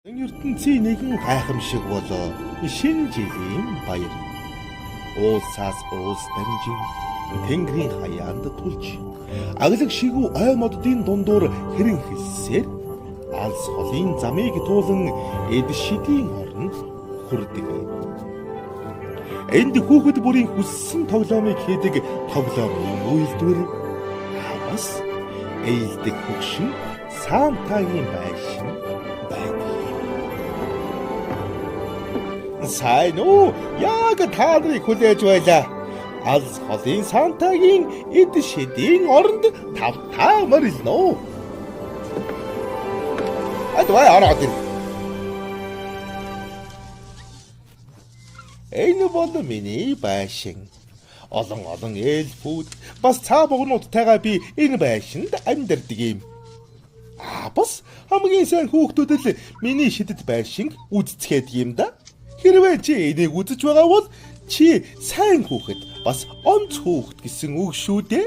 ертөнцийн нэгэн гайхамшиг болоо шинэ жилийн баяр. Уусаас уус дамжин тэнгэрийн хаяанд тулж аглаг шигүү ой моддын дундуур хэрэн хэлсээр алс холын замыг туулан эд шидийн оронд хүрдэг. Энд хүүхэд бүрийн хүссэн тоглоомыг хийдэг тоглоомын үйлдвэр бас ээлдэг хөгшин Сантагийн байшин байдаг. Сайн уу? Яг та нарыг хүлээж байлаа. Алс холын Сантагийн эд шидийн оронд тавтаамар илнэ. Адвай ороод ир. Энэ бол миний байшин. Олон эльфүүд бас цаа бугнуудтайгаа би энэ байшинд амьдардаг юм. Бас хамгийн сайн хүүхдүүд л миний шидэд байшин үзцгээд юм да. Хэрвээ чи энийг үзэж байгаа бол чи сайн хүүхэд бас онц хүүхэд гэсэн үг шүү дээ.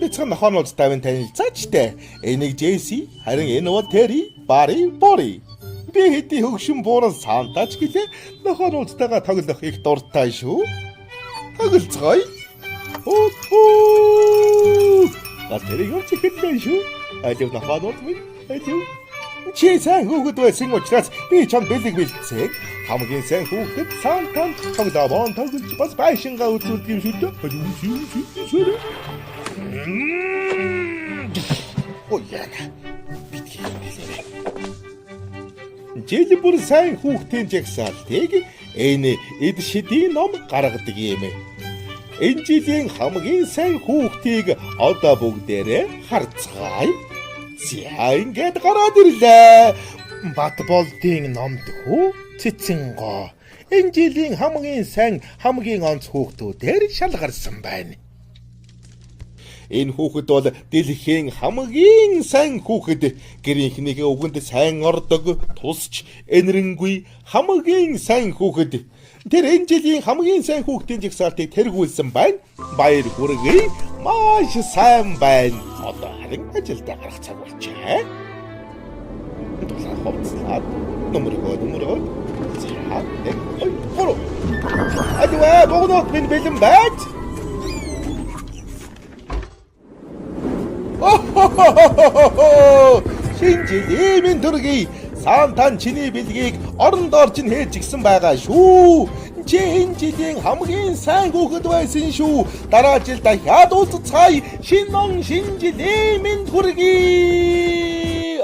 Би цаана хоноод тавин танилцаач дээ. Энийг Джесси, харин энэ бол Терри, Бари, Бори. Би хэдий хөгшин буурал Сантач гэлээ нохоонуудтайгаа тоглох их дуртай шүү. Тоглоцгоё. Бас тэрийг юм чихэлтэй шүү. Алив нохоонууд минь алив. Чи сайн хүүхэд байсан учраас би чам бэлэг бэлдсэн. Хамгийн сайн хүүхэд Сантан тоглоомон тоглож бас байшингаа үзүүлдэг юм шүү дээ. Ой яна. Жил бүр сайн хүүхдийн жагсаалтыг энэ эд шидийн ном гаргадаг юм. Энэ жилийн хамгийн сайн хүүхдийг одоо бүгдээрээ харцгаая. За ингээд гараад ирлээ. Бат болдын номд хүү цэцэнгоо. Энэ жилийн хамгийн сайн хамгийн онц хүүхдүүдээр шалгарсан байна. Энэ хүүхэд бол дэлхийн хамгийн сайн хүүхэд. Гэрийнхнийхээ үгэнд сайн ордог, тусч энэрэнгүй хамгийн сайн хүүхэд. Тэр энэ жилийн хамгийн сайн хүүхдийн жагсаалтыг тэргүүлсэн байна. Баяр хүргэе. Маш сайн байна. Одоо харин ажилдаа гарах цаг болжээ. Тулаа ховцлаад нөмрөө. За, нэг гоо. Адваа богнот минь бэлэн байж. Шинжил минь төргий. Сантан чиний бэлгийг оронд орж нээж гисэн байгаа шүү. Чи энэ жилийн хамгийн сайн хүүхэд байсан шүү. Дараа жил дахиад уулзцгаая. Шинэ он шинжил минь төргий.